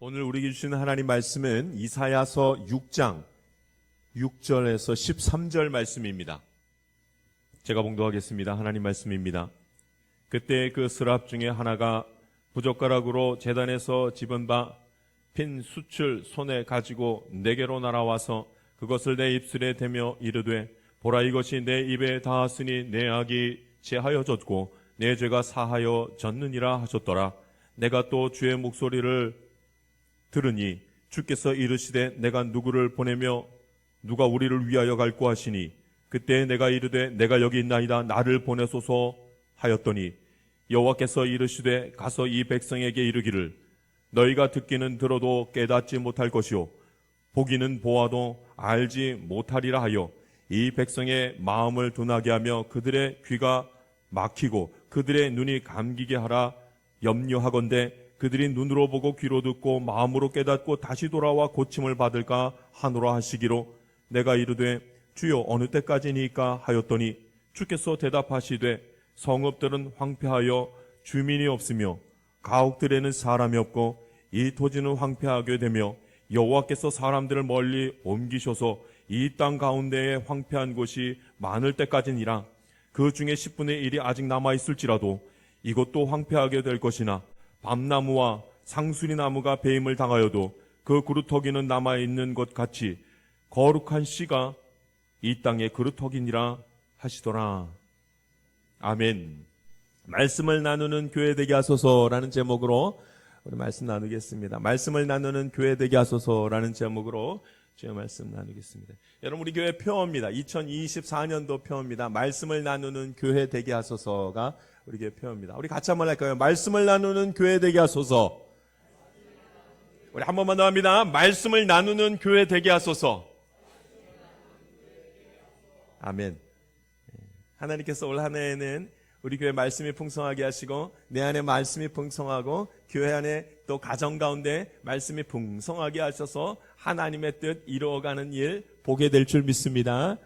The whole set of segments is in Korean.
오늘 우리에게 주시는 하나님 말씀은 이사야서 6장 6절에서 13절 말씀입니다. 제가 봉독하겠습니다. 하나님 말씀입니다. 그때 그 스랍 중에 하나가 부젓가락으로 제단에서 집은 바 핀 숯을 손에 가지고 내게로 날아와서 그것을 내 입술에 대며 이르되 보라, 이것이 내 입에 닿았으니 내 악이 제하여졌고 내 죄가 사하여졌느니라 하셨더라. 내가 또 주의 목소리를 들으니 주께서 이르시되 내가 누구를 보내며 누가 우리를 위하여 갈고 하시니 그때 내가 이르되 내가 여기 있나이다, 나를 보내소서 하였더니 여호와께서 이르시되 가서 이 백성에게 이르기를 너희가 듣기는 들어도 깨닫지 못할 것이요 보기는 보아도 알지 못하리라 하여 이 백성의 마음을 둔하게 하며 그들의 귀가 막히고 그들의 눈이 감기게 하라. 염려하건대 그들이 눈으로 보고 귀로 듣고 마음으로 깨닫고 다시 돌아와 고침을 받을까 하노라 하시기로 내가 이르되 주여 어느 때까지니까 하였더니 주께서 대답하시되 성읍들은 황폐하여 주민이 없으며 가옥들에는 사람이 없고 이 토지는 황폐하게 되며 여호와께서 사람들을 멀리 옮기셔서 이 땅 가운데에 황폐한 곳이 많을 때까지니라. 그 중에 10분의 1이 아직 남아있을지라도 이것도 황폐하게 될 것이나 밤나무와 상수리 나무가 배임을 당하여도 그 그루터기는 남아있는 것 같이 거룩한 씨가 이 땅의 그루터기니라 하시더라. 아멘. 말씀을 나누는 교회 되게 하소서라는 제목으로 우리 말씀 나누겠습니다. 말씀을 나누는 교회 되게 하소서라는 제목으로 주의 말씀 나누겠습니다. 여러분, 우리 교회 표어입니다. 2024년도 표어입니다. 말씀을 나누는 교회 되게 하소서가 우리 교회 표어입니다. 우리 같이 한번 할까요? 말씀을 나누는 교회 되게 하소서. 우리 한 번만 더 합니다. 말씀을 나누는 교회 되게 하소서. 아멘. 하나님께서 올 한 해에는 우리 교회 말씀이 풍성하게 하시고 내 안에 말씀이 풍성하고 교회 안에 또 가정 가운데 말씀이 풍성하게 하셔서 하나님의 뜻 이루어가는 일 보게 될 줄 믿습니다.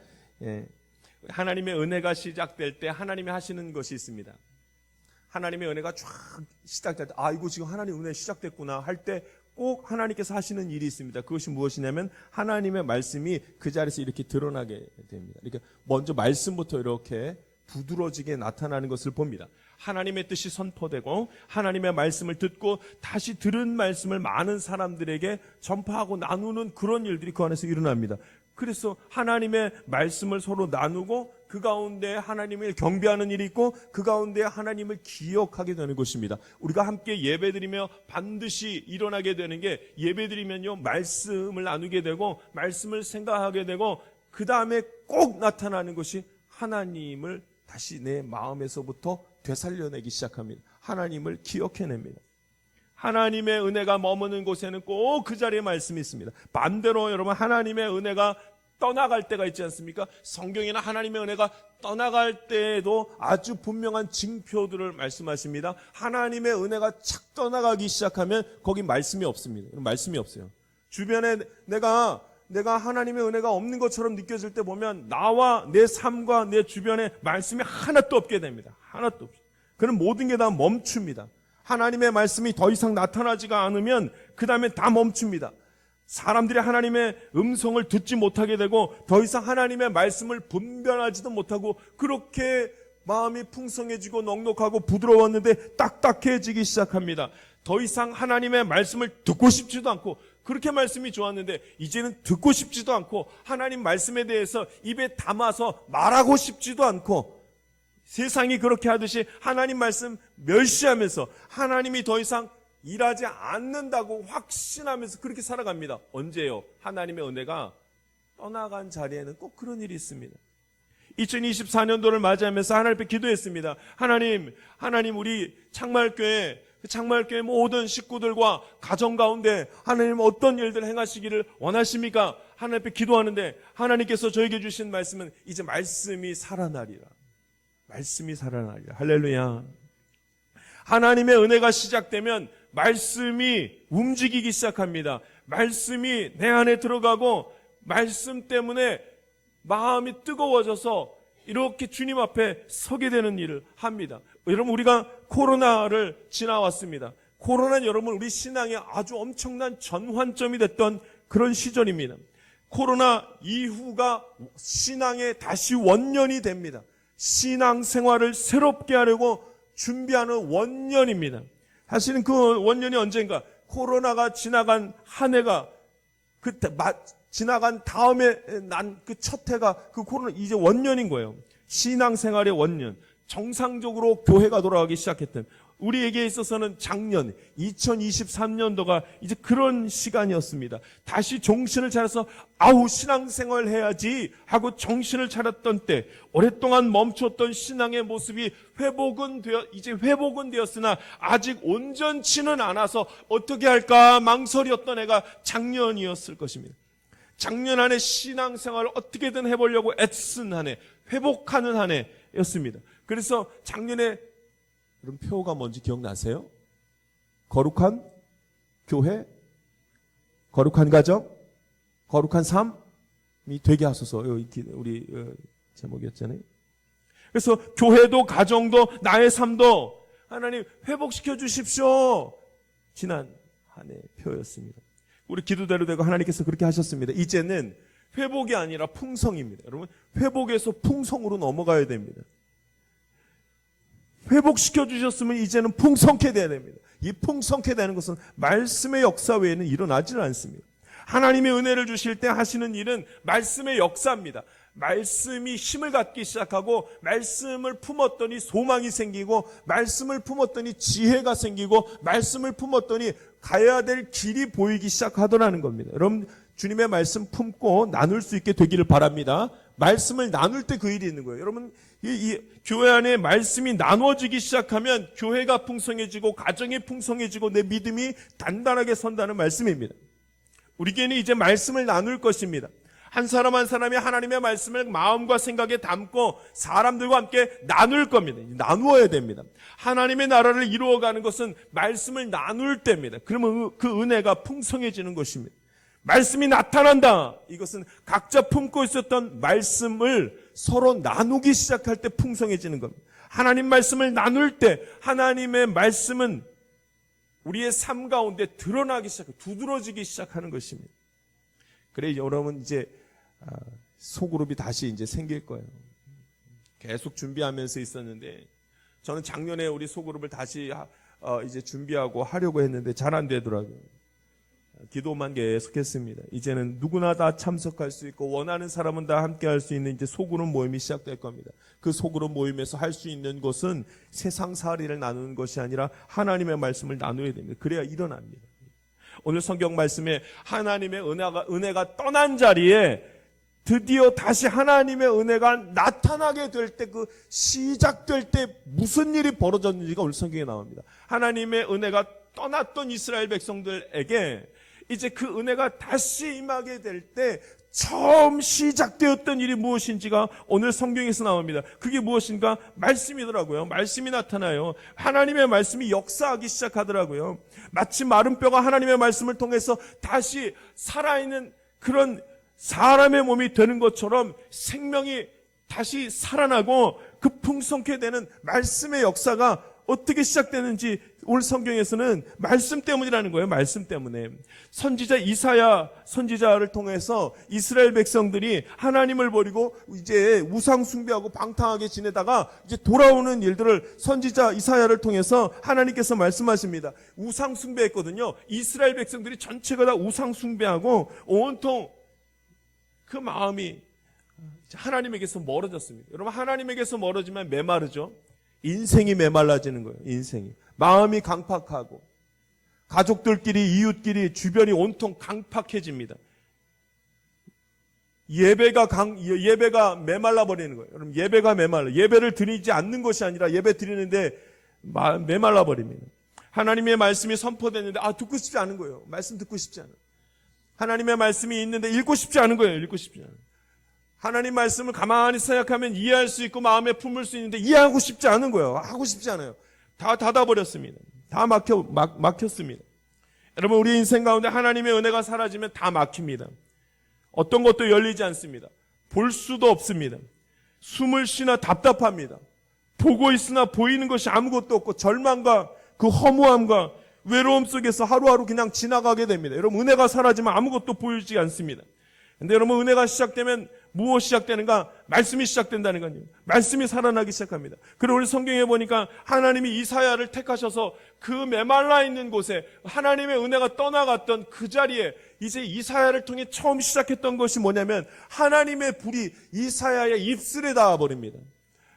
하나님의 은혜가 시작될 때 하나님이 하시는 것이 있습니다. 하나님의 은혜가 쫙 시작될 때 이거 지금 하나님의 은혜 시작됐구나 할 때 꼭 하나님께서 하시는 일이 있습니다. 그것이 무엇이냐면 하나님의 말씀이 그 자리에서 이렇게 드러나게 됩니다. 이렇게 먼저 말씀부터 이렇게 부드러지게 나타나는 것을 봅니다. 하나님의 뜻이 선포되고 하나님의 말씀을 듣고 다시 들은 말씀을 많은 사람들에게 전파하고 나누는 그런 일들이 그 안에서 일어납니다. 그래서 하나님의 말씀을 서로 나누고 그 가운데 하나님을 경배하는 일이 있고 그 가운데 하나님을 기억하게 되는 것입니다. 우리가 함께 예배드리며 반드시 일어나게 되는 게 예배드리면요 말씀을 나누게 되고 말씀을 생각하게 되고 그 다음에 꼭 나타나는 것이 하나님을 다시 내 마음에서부터 되살려내기 시작합니다. 하나님을 기억해냅니다. 하나님의 은혜가 머무는 곳에는 꼭 그 자리에 말씀이 있습니다. 반대로 여러분, 하나님의 은혜가 떠나갈 때가 있지 않습니까? 성경에는 하나님의 은혜가 떠나갈 때에도 아주 분명한 징표들을 말씀하십니다. 하나님의 은혜가 착 떠나가기 시작하면 거기 말씀이 없습니다. 말씀이 없어요. 주변에 내가 하나님의 은혜가 없는 것처럼 느껴질 때 보면 나와 내 삶과 내 주변에 말씀이 하나도 없게 됩니다. 하나도 없어요. 그럼 모든 게 다 멈춥니다. 하나님의 말씀이 더 이상 나타나지가 않으면 그 다음에 다 멈춥니다. 사람들이 하나님의 음성을 듣지 못하게 되고 더 이상 하나님의 말씀을 분별하지도 못하고 그렇게 마음이 풍성해지고 넉넉하고 부드러웠는데 딱딱해지기 시작합니다. 더 이상 하나님의 말씀을 듣고 싶지도 않고 그렇게 말씀이 좋았는데 이제는 듣고 싶지도 않고 하나님 말씀에 대해서 입에 담아서 말하고 싶지도 않고 세상이 그렇게 하듯이 하나님 말씀 멸시하면서 하나님이 더 이상 일하지 않는다고 확신하면서 그렇게 살아갑니다. 언제요? 하나님의 은혜가 떠나간 자리에는 꼭 그런 일이 있습니다. 2024년도를 맞이하면서 하나님 앞에 기도했습니다. 하나님 우리 창말교회 모든 식구들과 가정 가운데 하나님 어떤 일들 행하시기를 원하십니까? 하나님 앞에 기도하는데 하나님께서 저에게 주신 말씀은 이제 말씀이 살아나리라. 말씀이 살아나리라. 할렐루야. 하나님의 은혜가 시작되면 말씀이 움직이기 시작합니다. 말씀이 내 안에 들어가고 말씀 때문에 마음이 뜨거워져서 이렇게 주님 앞에 서게 되는 일을 합니다. 여러분, 우리가 코로나를 지나왔습니다. 코로나는 여러분 우리 신앙에 아주 엄청난 전환점이 됐던 그런 시절입니다. 코로나 이후가 신앙의 다시 원년이 됩니다. 신앙생활을 새롭게 하려고 준비하는 원년입니다. 사실은 그 원년이 언젠가 코로나가 지나간 한 해가 지나간 다음에 난 그 첫 해가 그 코로나 이제 원년인 거예요. 신앙생활의 원년. 정상적으로 교회가 돌아가기 시작했던 우리에게 있어서는 작년 2023년도가 이제 그런 시간이었습니다. 다시 정신을 차려서 신앙생활 해야지 하고 정신을 차렸던 때 오랫동안 멈췄던 신앙의 모습이 이제 회복은 되었으나 아직 온전치는 않아서 어떻게 할까 망설였던 해가 작년이었을 것입니다. 작년 한 해 신앙생활을 어떻게든 해보려고 애쓴 한 해, 회복하는 한 해였습니다. 그래서 작년에 그럼 표가 뭔지 기억나세요? 거룩한 교회, 거룩한 가정, 거룩한 삶이 되게 하소서. 우리 제목이었잖아요. 그래서 교회도 가정도 나의 삶도 하나님 회복시켜 주십시오. 지난 한 해 표였습니다. 우리 기도대로 되고 하나님께서 그렇게 하셨습니다. 이제는 회복이 아니라 풍성입니다. 여러분 회복에서 풍성으로 넘어가야 됩니다. 회복시켜 주셨으면 이제는 풍성케 돼야 됩니다. 이 풍성케 되는 것은 말씀의 역사 외에는 일어나지는 않습니다. 하나님의 은혜를 주실 때 하시는 일은 말씀의 역사입니다. 말씀이 힘을 갖기 시작하고 말씀을 품었더니 소망이 생기고 말씀을 품었더니 지혜가 생기고 말씀을 품었더니 가야 될 길이 보이기 시작하더라는 겁니다. 여러분 주님의 말씀 품고 나눌 수 있게 되기를 바랍니다. 말씀을 나눌 때 그 일이 있는 거예요. 여러분 이 교회 안에 말씀이 나눠지기 시작하면 교회가 풍성해지고 가정이 풍성해지고 내 믿음이 단단하게 선다는 말씀입니다. 우리에게는 이제 말씀을 나눌 것입니다. 한 사람 한 사람이 하나님의 말씀을 마음과 생각에 담고 사람들과 함께 나눌 겁니다. 나누어야 됩니다. 하나님의 나라를 이루어가는 것은 말씀을 나눌 때입니다. 그러면 그 은혜가 풍성해지는 것입니다. 말씀이 나타난다. 이것은 각자 품고 있었던 말씀을 서로 나누기 시작할 때 풍성해지는 겁니다. 하나님 말씀을 나눌 때 하나님의 말씀은 우리의 삶 가운데 드러나기 시작하고 두드러지기 시작하는 것입니다. 그래 여러분 이제 소그룹이 다시 이제 생길 거예요. 계속 준비하면서 있었는데 저는 작년에 우리 소그룹을 다시 이제 준비하고 하려고 했는데 잘 안 되더라고요. 기도만 계속했습니다. 이제는 누구나 다 참석할 수 있고 원하는 사람은 다 함께 할 수 있는 이제 소그룹 모임이 시작될 겁니다. 그 소그룹 모임에서 할 수 있는 것은 세상살이를 나누는 것이 아니라 하나님의 말씀을 나누어야 됩니다. 그래야 일어납니다. 오늘 성경 말씀에 하나님의 은혜가 떠난 자리에 드디어 다시 하나님의 은혜가 나타나게 될 때 그 시작될 때 무슨 일이 벌어졌는지가 오늘 성경에 나옵니다. 하나님의 은혜가 떠났던 이스라엘 백성들에게 이제 그 은혜가 다시 임하게 될 때 처음 시작되었던 일이 무엇인지가 오늘 성경에서 나옵니다. 그게 무엇인가? 말씀이더라고요. 말씀이 나타나요. 하나님의 말씀이 역사하기 시작하더라고요. 마치 마른 뼈가 하나님의 말씀을 통해서 다시 살아있는 그런 사람의 몸이 되는 것처럼 생명이 다시 살아나고 그 풍성케 되는 말씀의 역사가 어떻게 시작되는지 오늘 성경에서는 말씀 때문이라는 거예요. 말씀 때문에. 선지자 이사야 선지자를 통해서 이스라엘 백성들이 하나님을 버리고 이제 우상 숭배하고 방탕하게 지내다가 이제 돌아오는 일들을 선지자 이사야를 통해서 하나님께서 말씀하십니다. 우상 숭배했거든요. 이스라엘 백성들이 전체가 다 우상 숭배하고 온통 그 마음이 하나님에게서 멀어졌습니다. 여러분 하나님에게서 멀어지면 메마르죠. 인생이 메말라지는 거예요. 인생이. 마음이 강팍하고 가족들끼리 이웃끼리 주변이 온통 강팍해집니다. 예배가 메말라 버리는 거예요. 여러분 예배가 메말라. 예배를 드리지 않는 것이 아니라 예배 드리는데 메말라 버립니다. 하나님의 말씀이 선포됐는데 듣고 싶지 않은 거예요. 말씀 듣고 싶지 않아요. 하나님의 말씀이 있는데 읽고 싶지 않은 거예요. 읽고 싶지 않아요. 하나님 말씀을 가만히 생각하면 이해할 수 있고 마음에 품을 수 있는데 이해하고 싶지 않은 거예요. 하고 싶지 않아요. 다 닫아버렸습니다. 다 막혔습니다. 여러분 우리 인생 가운데 하나님의 은혜가 사라지면 다 막힙니다. 어떤 것도 열리지 않습니다. 볼 수도 없습니다. 숨을 쉬나 답답합니다. 보고 있으나 보이는 것이 아무것도 없고 절망과 그 허무함과 외로움 속에서 하루하루 그냥 지나가게 됩니다. 여러분, 은혜가 사라지면 아무것도 보이지 않습니다. 근데 여러분, 은혜가 시작되면 무엇이 시작되는가? 말씀이 시작된다는 거예요. 말씀이 살아나기 시작합니다. 그리고 우리 성경에 보니까 하나님이 이사야를 택하셔서 그 메말라 있는 곳에 하나님의 은혜가 떠나갔던 그 자리에 이제 이사야를 통해 처음 시작했던 것이 뭐냐면 하나님의 불이 이사야의 입술에 닿아버립니다.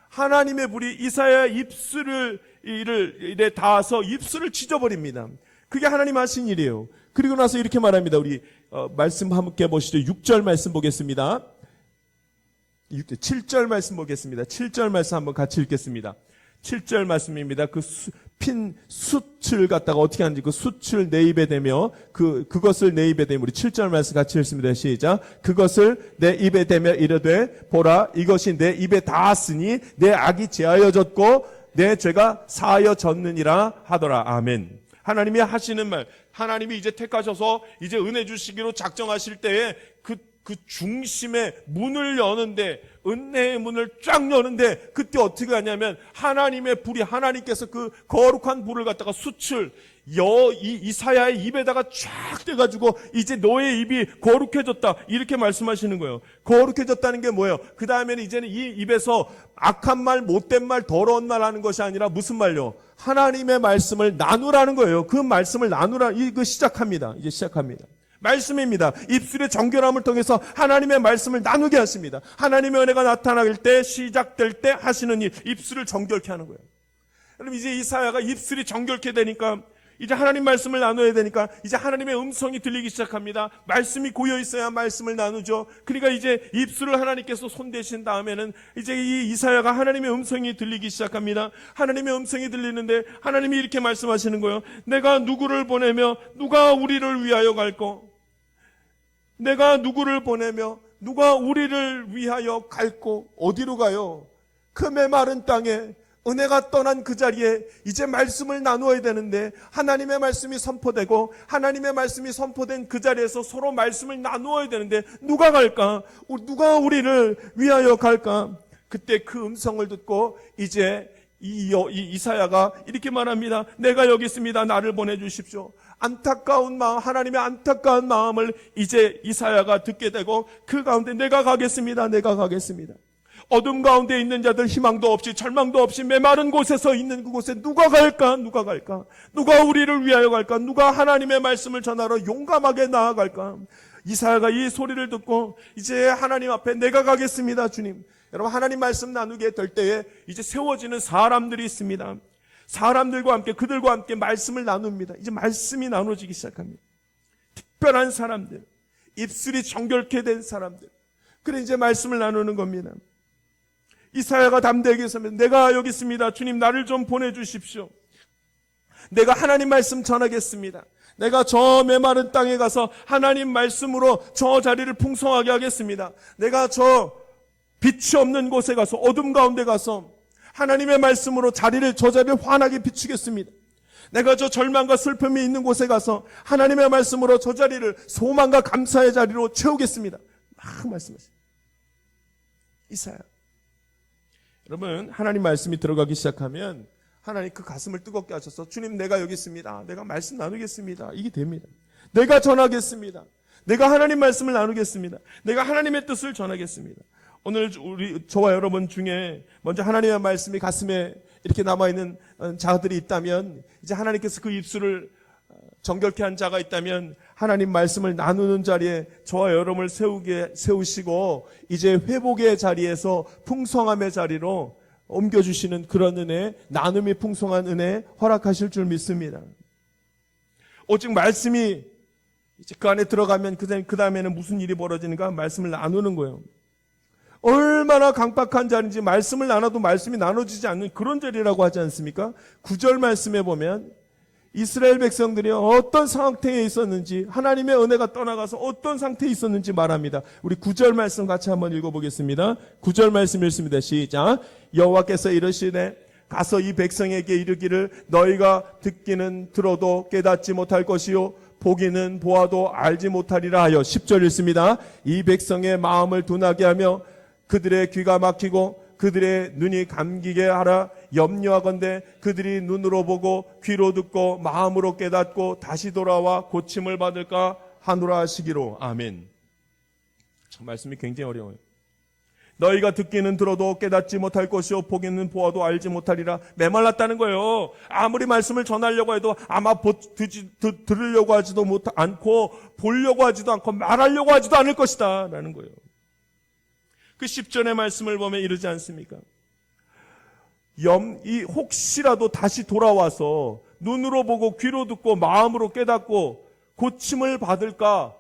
하나님의 불이 이사야의 입술에 닿아서 입술을 찢어버립니다. 그게 하나님 하신 일이에요. 그리고 나서 이렇게 말합니다. 우리 말씀 함께 보시죠. 6절 말씀 보겠습니다. 7절 말씀 보겠습니다. 7절 말씀 한번 같이 읽겠습니다. 7절 말씀입니다. 그 핀 숯을 갖다가 어떻게 하는지 그 숯을 내 입에 대며 그것을 내 입에 대며 우리 7절 말씀 같이 읽습니다. 시작. 그것을 내 입에 대며 이르되 보라 이것이 내 입에 닿았으니 내 악이 제하여졌고 내 죄가 사하여졌느니라 하더라. 아멘. 하나님이 하시는 말, 하나님이 이제 택하셔서 이제 은혜 주시기로 작정하실 때에 그 중심의 문을 여는데, 은혜의 문을 쫙 여는데, 그때 어떻게 하냐면, 하나님의 불이, 하나님께서 그 거룩한 불을 갖다가 숯을 이사야의 입에다가 쫙 떼가지고, 이제 너의 입이 거룩해졌다. 이렇게 말씀하시는 거예요. 거룩해졌다는 게 뭐예요? 그 다음에는 이제는 이 입에서 악한 말, 못된 말, 더러운 말 하는 것이 아니라 무슨 말요? 하나님의 말씀을 나누라는 거예요. 그 말씀을 이거 시작합니다. 이제 시작합니다. 말씀입니다. 입술의 정결함을 통해서 하나님의 말씀을 나누게 하십니다. 하나님의 은혜가 나타날 때, 시작될 때 하시는 일, 입술을 정결케 하는 거예요. 여러분, 이제 이사야가 입술이 정결케 되니까 이제 하나님 말씀을 나눠야 되니까 이제 하나님의 음성이 들리기 시작합니다. 말씀이 고여 있어야 말씀을 나누죠. 그러니까 이제 입술을 하나님께서 손대신 다음에는 이제 이 이사야가 하나님의 음성이 들리기 시작합니다. 하나님의 음성이 들리는데 하나님이 이렇게 말씀하시는 거예요. 내가 누구를 보내며 누가 우리를 위하여 갈꼬? 내가 누구를 보내며 누가 우리를 위하여 갈꼬? 어디로 가요? 그 메마른 땅에 은혜가 떠난 그 자리에 이제 말씀을 나누어야 되는데 하나님의 말씀이 선포되고 하나님의 말씀이 선포된 그 자리에서 서로 말씀을 나누어야 되는데 누가 갈까? 누가 우리를 위하여 갈까? 그때 그 음성을 듣고 이제 이사야가 이렇게 말합니다. 내가 여기 있습니다. 나를 보내주십시오. 안타까운 마음, 하나님의 안타까운 마음을 이제 이사야가 듣게 되고 그 가운데 내가 가겠습니다. 내가 가겠습니다. 어둠 가운데 있는 자들 희망도 없이 절망도 없이 메마른 곳에서 있는 그곳에 누가 갈까? 누가 갈까? 누가 우리를 위하여 갈까? 누가 하나님의 말씀을 전하러 용감하게 나아갈까? 이사야가 이 소리를 듣고 이제 하나님 앞에 내가 가겠습니다. 주님. 여러분, 하나님 말씀 나누게 될 때에 이제 세워지는 사람들이 있습니다. 사람들과 함께 그들과 함께 말씀을 나눕니다. 이제 말씀이 나눠지기 시작합니다. 특별한 사람들, 입술이 정결케 된 사람들. 그래 이제 말씀을 나누는 겁니다. 이사야가 담대하게 서면 내가 여기 있습니다. 주님 나를 좀 보내주십시오. 내가 하나님 말씀 전하겠습니다. 내가 저 메마른 땅에 가서 하나님 말씀으로 저 자리를 풍성하게 하겠습니다. 내가 저 빛이 없는 곳에 가서 어둠 가운데 가서 하나님의 말씀으로 저 자리를 환하게 비추겠습니다. 내가 저 절망과 슬픔이 있는 곳에 가서 하나님의 말씀으로 저 자리를 소망과 감사의 자리로 채우겠습니다. 막 말씀하십니다. 이사야. 여러분, 하나님 말씀이 들어가기 시작하면 하나님 그 가슴을 뜨겁게 하셔서 주님 내가 여기 있습니다. 내가 말씀 나누겠습니다. 이게 됩니다. 내가 전하겠습니다. 내가 하나님 말씀을 나누겠습니다. 내가 하나님의 뜻을 전하겠습니다. 오늘 저와 여러분 중에 먼저 하나님의 말씀이 가슴에 이렇게 남아있는 자들이 있다면 이제 하나님께서 그 입술을 정결케 한 자가 있다면 하나님 말씀을 나누는 자리에 저와 여러분을 세우시고 이제 회복의 자리에서 풍성함의 자리로 옮겨주시는 그런 은혜, 나눔이 풍성한 은혜 허락하실 줄 믿습니다. 오직 말씀이 이제 그 안에 들어가면 그 다음에는 무슨 일이 벌어지는가? 말씀을 나누는 거예요. 얼마나 강박한 자리인지 말씀을 나눠도 말씀이 나눠지지 않는 그런 자리라고 하지 않습니까? 9절 말씀에 보면 이스라엘 백성들이 어떤 상태에 있었는지 하나님의 은혜가 떠나가서 어떤 상태에 있었는지 말합니다. 우리 9절 말씀 같이 한번 읽어보겠습니다. 9절 말씀 읽습니다. 시작. 여호와께서 이르시되 가서 이 백성에게 이르기를 너희가 듣기는 들어도 깨닫지 못할 것이요 보기는 보아도 알지 못하리라 하여 10절 읽습니다. 이 백성의 마음을 둔하게 하며 그들의 귀가 막히고 그들의 눈이 감기게 하라. 염려하건대 그들이 눈으로 보고 귀로 듣고 마음으로 깨닫고 다시 돌아와 고침을 받을까 하노라 하시기로. 아멘. 참 말씀이 굉장히 어려워요. 너희가 듣기는 들어도 깨닫지 못할 것이요 보기는 보아도 알지 못하리라. 메말랐다는 거예요. 아무리 말씀을 전하려고 해도 아마 들으려고 하지도 않고 보려고 하지도 않고 말하려고 하지도 않을 것이다 라는 거예요. 그 10절의 말씀을 보면 이러지 않습니까? 혹시라도 다시 돌아와서 눈으로 보고 귀로 듣고 마음으로 깨닫고 고침을 받을까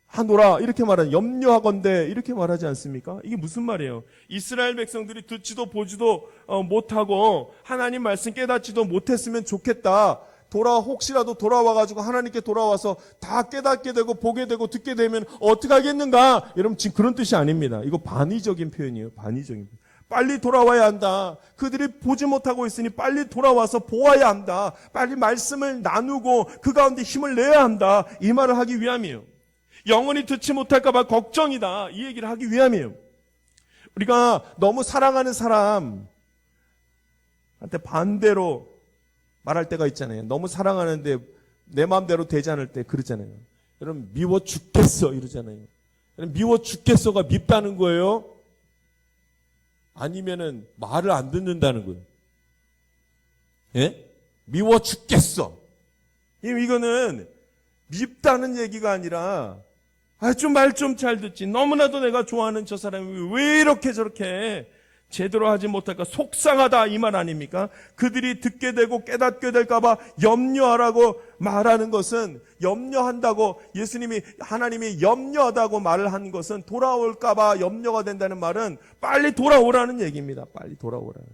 하노라 이렇게 말하는, 염려하건대 이렇게 말하지 않습니까? 이게 무슨 말이에요? 이스라엘 백성들이 듣지도 보지도 못하고 하나님 말씀 깨닫지도 못했으면 좋겠다. 혹시라도 돌아와가지고 하나님께 돌아와서 다 깨닫게 되고 보게 되고 듣게 되면 어떻게 하겠는가? 여러분 지금 그런 뜻이 아닙니다. 이거 반의적인 표현이에요. 반의적인 표현. 빨리 돌아와야 한다. 그들이 보지 못하고 있으니 빨리 돌아와서 보아야 한다. 빨리 말씀을 나누고 그 가운데 힘을 내야 한다. 이 말을 하기 위함이에요. 영원히 듣지 못할까 봐 걱정이다. 이 얘기를 하기 위함이에요. 우리가 너무 사랑하는 사람한테 반대로 말할 때가 있잖아요. 너무 사랑하는데 내 마음대로 되지 않을 때 그러잖아요. 여러분 미워 죽겠어 이러잖아요. 여러분 미워 죽겠어가 밉다는 거예요? 아니면은 말을 안 듣는다는 거예요? 예? 미워 죽겠어. 이거는 밉다는 얘기가 아니라 좀 말 좀 잘 듣지. 너무나도 내가 좋아하는 저 사람이 왜 이렇게 저렇게 제대로 하지 못할까 속상하다 이 말 아닙니까? 그들이 듣게 되고 깨닫게 될까 봐 염려하라고 말하는 것은, 염려한다고 하나님이 염려하다고 말을 한 것은 돌아올까 봐 염려가 된다는 말은 빨리 돌아오라는 얘기입니다. 빨리 돌아오라는.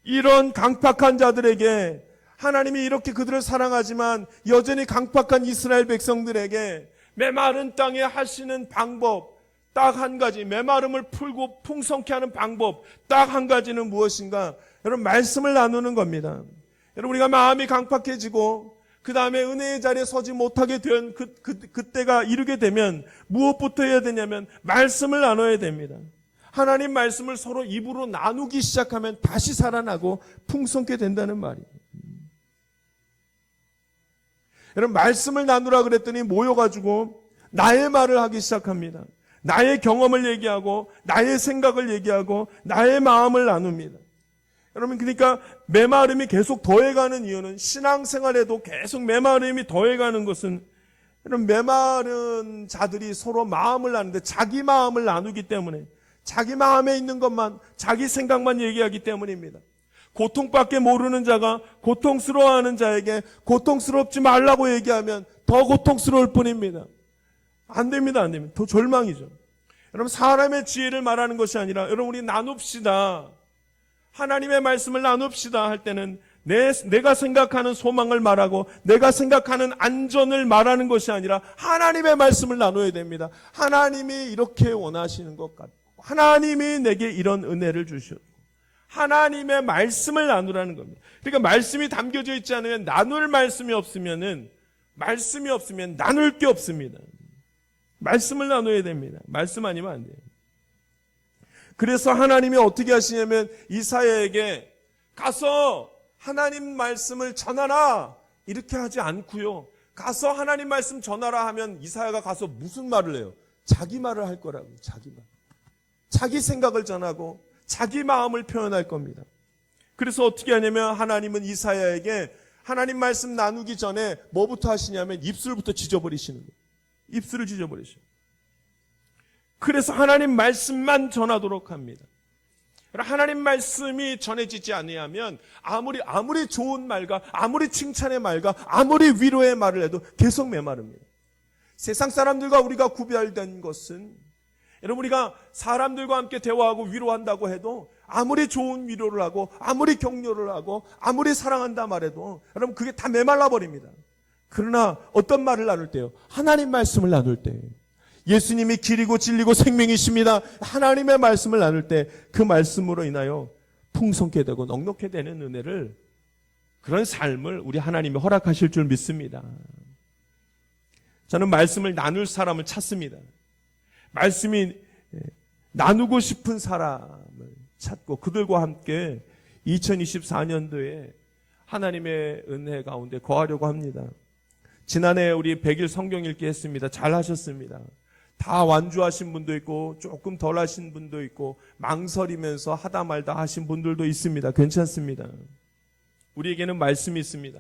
이런 강팍한 자들에게 하나님이 이렇게 그들을 사랑하지만 여전히 강팍한 이스라엘 백성들에게 메마른 땅에 하시는 방법 딱 한 가지, 메마름을 풀고 풍성케 하는 방법 딱 한 가지는 무엇인가? 여러분 말씀을 나누는 겁니다. 여러분 우리가 마음이 강팍해지고 그 다음에 은혜의 자리에 서지 못하게 된 그때가 이르게 되면 무엇부터 해야 되냐면 말씀을 나눠야 됩니다. 하나님 말씀을 서로 입으로 나누기 시작하면 다시 살아나고 풍성케 된다는 말이에요. 여러분 말씀을 나누라 그랬더니 모여가지고 나의 말을 하기 시작합니다. 나의 경험을 얘기하고 나의 생각을 얘기하고 나의 마음을 나눕니다. 여러분 그러니까 메마름이 계속 더해가는 이유는, 신앙생활에도 계속 메마름이 더해가는 것은 여러분 메마른 자들이 서로 마음을 나누는데 자기 마음을 나누기 때문에, 자기 마음에 있는 것만 자기 생각만 얘기하기 때문입니다. 고통밖에 모르는 자가 고통스러워하는 자에게 고통스럽지 말라고 얘기하면 더 고통스러울 뿐입니다. 안 됩니다. 안 됩니다. 더 절망이죠. 여러분 사람의 지혜를 말하는 것이 아니라 여러분 우리 나눕시다. 하나님의 말씀을 나눕시다 할 때는 내가 생각하는 소망을 말하고 내가 생각하는 안전을 말하는 것이 아니라 하나님의 말씀을 나눠야 됩니다. 하나님이 이렇게 원하시는 것 같고 하나님이 내게 이런 은혜를 주셨고 하나님의 말씀을 나누라는 겁니다. 그러니까 말씀이 담겨져 있지 않으면, 나눌 말씀이 없으면 나눌 게 없습니다. 말씀을 나눠야 됩니다. 말씀 아니면 안 돼요. 그래서 하나님이 어떻게 하시냐면 이사야에게 가서 하나님 말씀을 전하라 이렇게 하지 않고요. 가서 하나님 말씀 전하라 하면 이사야가 가서 무슨 말을 해요? 자기 말을 할 거라고. 자기 말. 자기 생각을 전하고 자기 마음을 표현할 겁니다. 그래서 어떻게 하냐면 하나님은 이사야에게 하나님 말씀 나누기 전에 뭐부터 하시냐면 입술부터 찢어버리시는 거예요. 입술을 찢어버리시고. 그래서 하나님 말씀만 전하도록 합니다. 하나님 말씀이 전해지지 않으면 아무리 좋은 말과 아무리 칭찬의 말과 아무리 위로의 말을 해도 계속 메마릅니다. 세상 사람들과 우리가 구별된 것은, 여러분 우리가 사람들과 함께 대화하고 위로한다고 해도 아무리 좋은 위로를 하고 아무리 격려를 하고 아무리 사랑한다 말해도 여러분 그게 다 메말라 버립니다. 그러나 어떤 말을 나눌 때요? 하나님 말씀을 나눌 때, 예수님이 길이고 진리고 생명이십니다. 하나님의 말씀을 나눌 때 그 말씀으로 인하여 풍성케 되고 넉넉해 되는 은혜를, 그런 삶을 우리 하나님이 허락하실 줄 믿습니다. 저는 말씀을 나눌 사람을 찾습니다. 말씀이 나누고 싶은 사람을 찾고 그들과 함께 2024년도에 하나님의 은혜 가운데 거하려고 합니다. 지난해 우리 100일 성경 읽기 했습니다. 잘 하셨습니다. 다 완주하신 분도 있고 조금 덜 하신 분도 있고 망설이면서 하다 말다 하신 분들도 있습니다. 괜찮습니다. 우리에게는 말씀이 있습니다.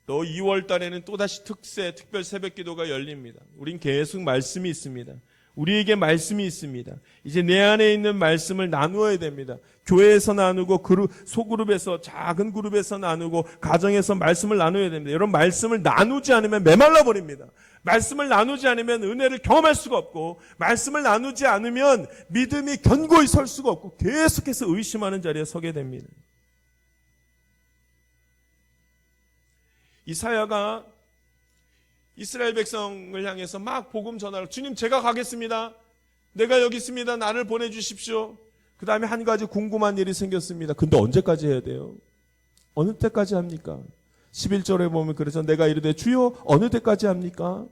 또 2월 달에는 또다시 특별 새벽 기도가 열립니다. 우린 계속 말씀이 있습니다. 우리에게 말씀이 있습니다. 이제 내 안에 있는 말씀을 나누어야 됩니다. 교회에서 나누고 소그룹에서 작은 그룹에서 나누고 가정에서 말씀을 나누어야 됩니다. 여러분 말씀을 나누지 않으면 메말라 버립니다. 말씀을 나누지 않으면 은혜를 경험할 수가 없고 말씀을 나누지 않으면 믿음이 견고히 설 수가 없고 계속해서 의심하는 자리에 서게 됩니다. 이사야가 이스라엘 백성을 향해서 막 복음 전하를 주님 제가 가겠습니다. 내가 여기 있습니다. 나를 보내주십시오. 그 다음에 한 가지 궁금한 일이 생겼습니다. 근데 언제까지 해야 돼요? 어느 때까지 합니까? 11절에 보면 그래서 내가 이르되 주여 어느 때까지 합니까?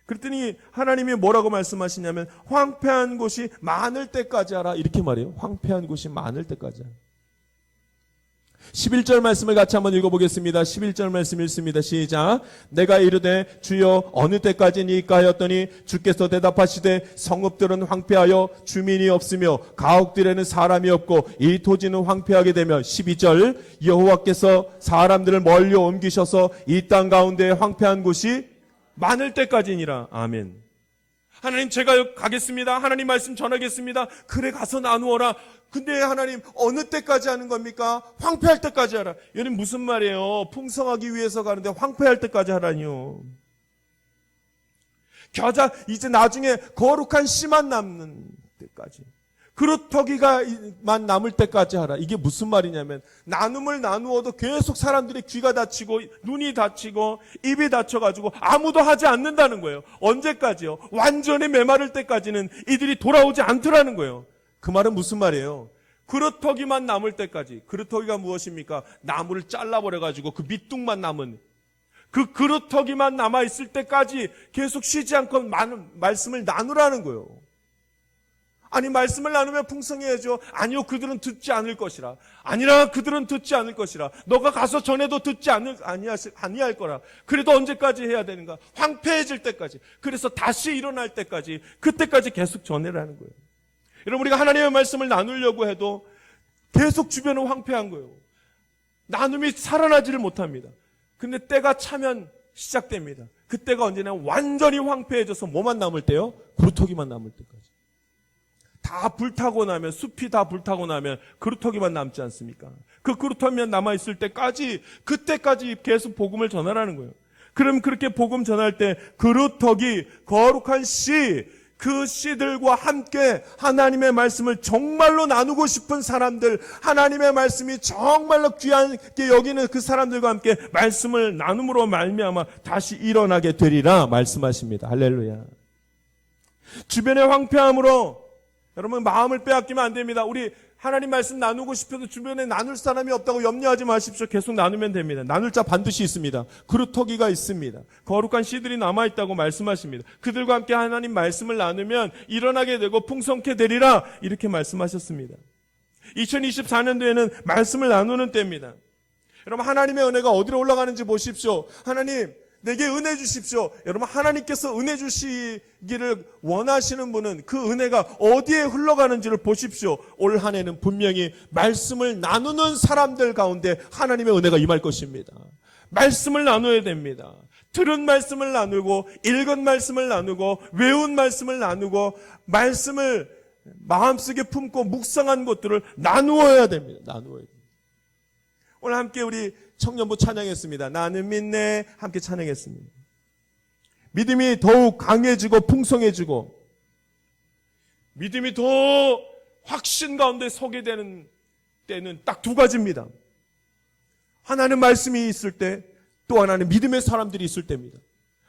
그랬더니 하나님이 뭐라고 말씀하시냐면 황폐한 곳이 많을 때까지 하라 이렇게 말해요. 황폐한 곳이 많을 때까지 하라. 11절 말씀을 같이 한번 읽어보겠습니다. 11절 말씀 읽습니다. 시작. 내가 이르되 주여 어느 때까지니까 하였더니 주께서 대답하시되 성읍들은 황폐하여 주민이 없으며 가옥들에는 사람이 없고 이 토지는 황폐하게 되며 12절 여호와께서 사람들을 멀리 옮기셔서 이 땅 가운데 황폐한 곳이 많을 때까지니라. 아멘. 하나님 제가 가겠습니다. 하나님 말씀 전하겠습니다. 그래 가서 나누어라. 근데 하나님 어느 때까지 하는 겁니까? 황폐할 때까지 하라. 이는 무슨 말이에요? 풍성하기 위해서 가는데 황폐할 때까지 하라니요. 겨자 이제 나중에 거룩한 씨만 남는 때까지. 그루터기가만 남을 때까지 하라. 이게 무슨 말이냐면 나눔을 나누어도 계속 사람들의 귀가 닫히고 눈이 닫히고 입이 닫혀가지고 아무도 하지 않는다는 거예요. 언제까지요? 완전히 메마를 때까지는 이들이 돌아오지 않더라는 거예요. 그 말은 무슨 말이에요? 그루터기만 남을 때까지. 그루터기가 무엇입니까? 나무를 잘라버려가지고 그 밑둥만 남은 그 그루터기만 남아있을 때까지 계속 쉬지 않고 많은 말씀을 나누라는 거예요. 아니 말씀을 나누면 풍성해야죠. 아니요 그들은 듣지 않을 것이라. 아니라 그들은 듣지 않을 것이라. 너가 가서 전해도 듣지 아니할 거라. 그래도 언제까지 해야 되는가? 황폐해질 때까지. 그래서 다시 일어날 때까지 그때까지 계속 전해라는 거예요. 여러분 우리가 하나님의 말씀을 나누려고 해도 계속 주변은 황폐한 거예요. 나눔이 살아나지를 못합니다. 근데 때가 차면 시작됩니다. 그때가 언제나 완전히 황폐해져서 뭐만 남을 때요? 그루터기만 남을 때까지. 다 불타고 나면 숲이 다 불타고 나면 그루터기만 남지 않습니까? 그 그루터기만 남아있을 때까지 그때까지 계속 복음을 전하라는 거예요. 그럼 그렇게 복음 전할 때 그루터기 거룩한 씨 그 씨들과 함께 하나님의 말씀을 정말로 나누고 싶은 사람들 하나님의 말씀이 정말로 귀하게 여기는 그 사람들과 함께 말씀을 나눔으로 말미암아 다시 일어나게 되리라 말씀하십니다. 할렐루야. 주변의 황폐함으로 여러분 마음을 빼앗기면 안 됩니다. 우리 하나님 말씀 나누고 싶어도 주변에 나눌 사람이 없다고 염려하지 마십시오. 계속 나누면 됩니다. 나눌 자 반드시 있습니다. 그루터기가 있습니다. 거룩한 씨들이 남아있다고 말씀하십니다. 그들과 함께 하나님 말씀을 나누면 일어나게 되고 풍성케 되리라 이렇게 말씀하셨습니다. 2024년도에는 말씀을 나누는 때입니다. 여러분 하나님의 은혜가 어디로 올라가는지 보십시오. 하나님 내게 은혜 주십시오. 여러분 하나님께서 은혜 주시기를 원하시는 분은 그 은혜가 어디에 흘러가는지를 보십시오. 올 한 해는 분명히 말씀을 나누는 사람들 가운데 하나님의 은혜가 임할 것입니다. 말씀을 나눠야 됩니다. 들은 말씀을 나누고 읽은 말씀을 나누고 외운 말씀을 나누고 말씀을 마음속에 품고 묵상한 것들을 나누어야 됩니다. 나누어야 됩니다. 오늘 함께 우리 청년부 찬양했습니다. 나는 믿네 함께 찬양했습니다. 믿음이 더욱 강해지고 풍성해지고 믿음이 더 확신 가운데 서게 되는 때는 딱 두 가지입니다. 하나는 말씀이 있을 때 또 하나는 믿음의 사람들이 있을 때입니다.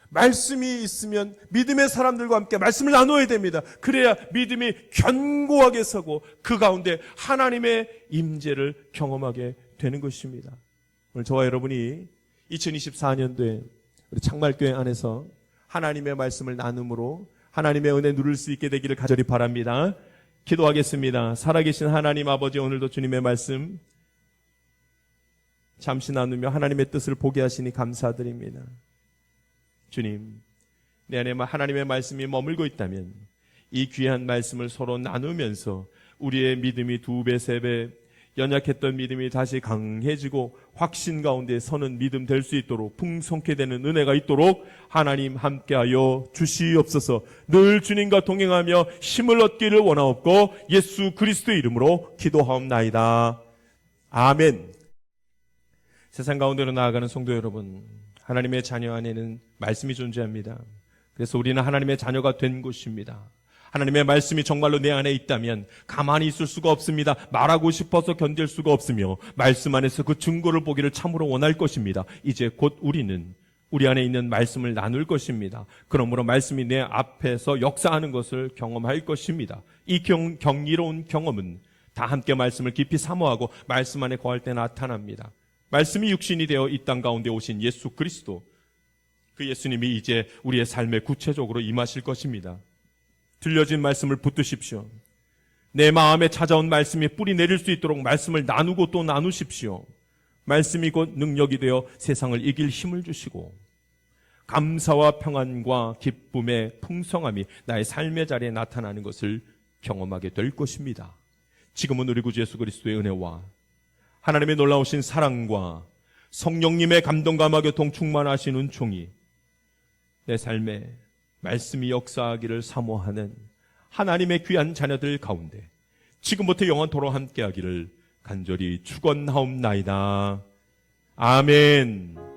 말씀이 있으면 믿음의 사람들과 함께 말씀을 나눠야 됩니다. 그래야 믿음이 견고하게 서고 그 가운데 하나님의 임재를 경험하게 되는 것입니다. 오늘 저와 여러분이 2024년도에 우리 창말교회 안에서 하나님의 말씀을 나눔으로 하나님의 은혜 누릴 수 있게 되기를 간절히 바랍니다. 기도하겠습니다. 살아계신 하나님 아버지, 오늘도 주님의 말씀 잠시 나누며 하나님의 뜻을 보게 하시니 감사드립니다. 주님, 내 안에 하나님의 말씀이 머물고 있다면 이 귀한 말씀을 서로 나누면서 우리의 믿음이 2배, 3배, 연약했던 믿음이 다시 강해지고 확신 가운데 서는 믿음 될 수 있도록, 풍성케 되는 은혜가 있도록 하나님 함께하여 주시옵소서. 늘 주님과 동행하며 힘을 얻기를 원하옵고 예수 그리스도의 이름으로 기도하옵나이다. 아멘. 세상 가운데로 나아가는 성도 여러분, 하나님의 자녀 안에는 말씀이 존재합니다. 그래서 우리는 하나님의 자녀가 된 것입니다. 하나님의 말씀이 정말로 내 안에 있다면 가만히 있을 수가 없습니다. 말하고 싶어서 견딜 수가 없으며 말씀 안에서 그 증거를 보기를 참으로 원할 것입니다. 이제 곧 우리는 우리 안에 있는 말씀을 나눌 것입니다. 그러므로 말씀이 내 앞에서 역사하는 것을 경험할 것입니다. 이 경이로운 경험은 다 함께 말씀을 깊이 사모하고 말씀 안에 거할 때 나타납니다. 말씀이 육신이 되어 이 땅 가운데 오신 예수 그리스도, 그 예수님이 이제 우리의 삶에 구체적으로 임하실 것입니다. 들려진 말씀을 붙드십시오. 내 마음에 찾아온 말씀이 뿌리 내릴 수 있도록 말씀을 나누고 또 나누십시오. 말씀이 곧 능력이 되어 세상을 이길 힘을 주시고 감사와 평안과 기쁨의 풍성함이 나의 삶의 자리에 나타나는 것을 경험하게 될 것입니다. 지금은 우리 구주 예수 그리스도의 은혜와 하나님의 놀라우신 사랑과 성령님의 감동과 교통 충만하신 은총이 내 삶에 말씀이 역사하기를 사모하는 하나님의 귀한 자녀들 가운데 지금부터 영원토록 함께하기를 간절히 축원하옵나이다. 아멘.